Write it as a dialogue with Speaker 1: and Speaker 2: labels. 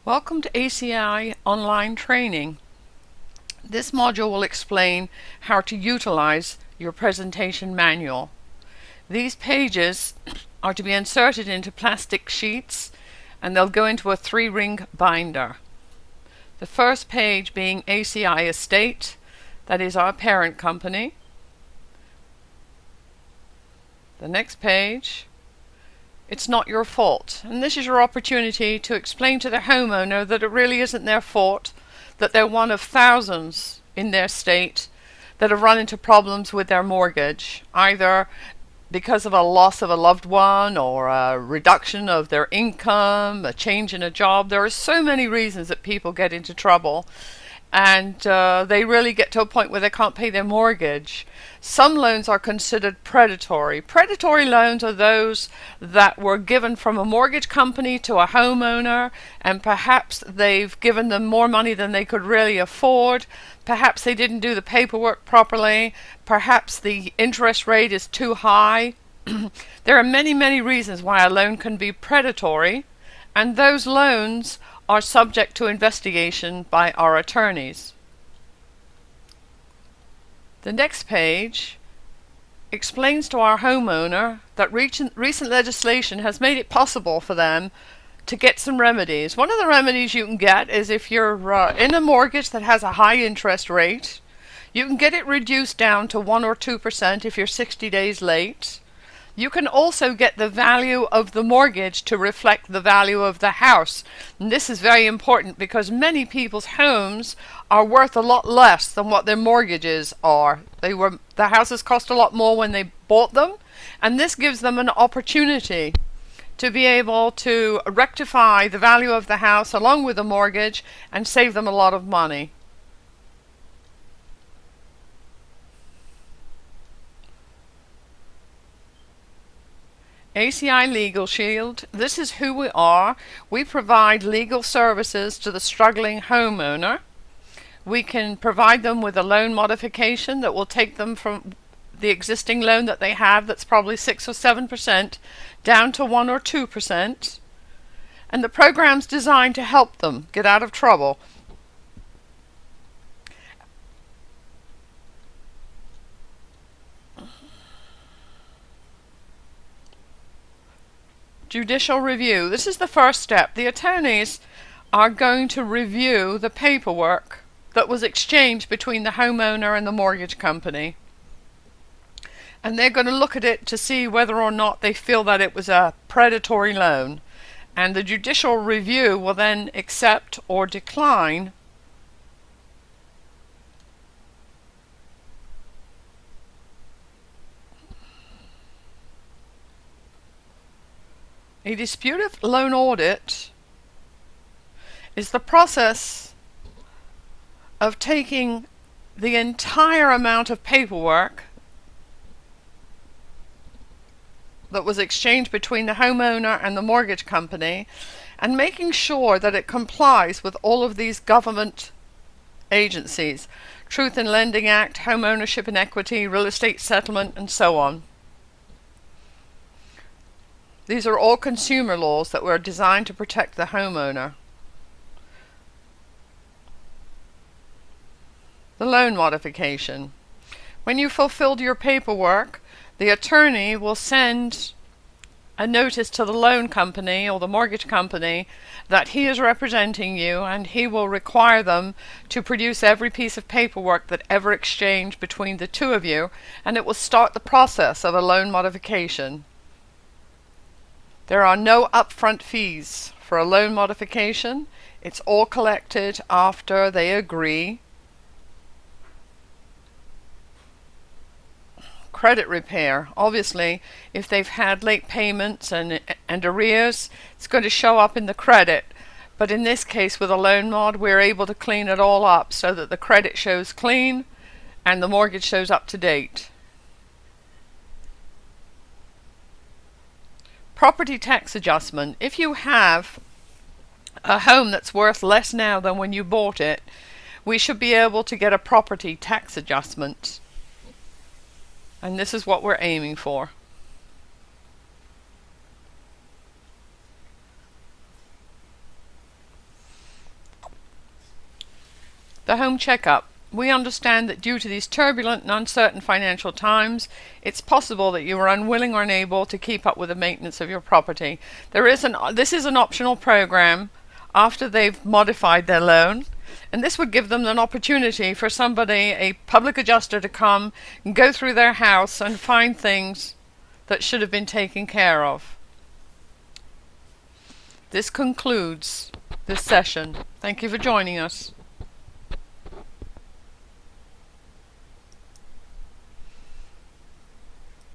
Speaker 1: Welcome to ACI online training. This module will explain how to utilize your presentation manual. These pages are to be inserted into plastic sheets and they'll go into a 3-ring binder. The first page being ACI Estate, that is our parent company. The next page, it's not your fault, and this is your opportunity to explain to the homeowner that it really isn't their fault, that they're one of thousands in their state that have run into problems with their mortgage, either because of a loss of a loved one or a reduction of their income, a change in a job. There are so many reasons that people get into trouble, and they really get to a point where they can't pay their mortgage. Some loans are considered predatory. Predatory loans are those that were given from a mortgage company to a homeowner, and perhaps they've given them more money than they could really afford. Perhaps they didn't do the paperwork properly. Perhaps the interest rate is too high. There are many reasons why a loan can be predatory, and those loans are subject to investigation by our attorneys. The next page explains to our homeowner that recent legislation has made it possible for them to get some remedies. One of the remedies you can get is if you're in a mortgage that has a high interest rate, you can get it reduced down to 1 or 2% if you're 60 days late. You can also get the value of the mortgage to reflect the value of the house. And this is very important because many people's homes are worth a lot less than what their mortgages are. The houses cost a lot more when they bought them, and this gives them an opportunity to be able to rectify the value of the house along with the mortgage and save them a lot of money. ACI Legal Shield, this is who we are. We provide legal services to the struggling homeowner. We can provide them with a loan modification that will take them from the existing loan that they have, that's probably 6 or 7%, down to 1 or 2%. And the program's designed to help them get out of trouble. Judicial review. This is the first step. The attorneys are going to review the paperwork that was exchanged between the homeowner and the mortgage company. And they're going to look at it to see whether or not they feel that it was a predatory loan. And the judicial review will then accept or decline a disputed loan audit. Is the process of taking the entire amount of paperwork that was exchanged between the homeowner and the mortgage company and making sure that it complies with all of these government agencies: Truth in Lending Act, Home Ownership and Equity, Real Estate Settlement, and so on. These are all consumer laws that were designed to protect the homeowner. The loan modification. When you fulfilled your paperwork, the attorney will send a notice to the loan company or the mortgage company that he is representing you, and he will require them to produce every piece of paperwork that ever exchanged between the two of you, and it will start the process of a loan modification. There are no upfront fees for a loan modification. It's all collected after they agree. Credit repair. Obviously, if they've had late payments and arrears, it's going to show up in the credit. But in this case, with a loan mod, we're able to clean it all up so that the credit shows clean and the mortgage shows up to date. Property tax adjustment. If you have a home that's worth less now than when you bought it, we should be able to get a property tax adjustment. And this is what we're aiming for. the home checkup. We understand that due to these turbulent and uncertain financial times, it's possible that you are unwilling or unable to keep up with the maintenance of your property. This is an optional program after they've modified their loan, and this would give them an opportunity for somebody, a public adjuster, to come and go through their house and find things that should have been taken care of. This concludes this session. Thank you for joining us.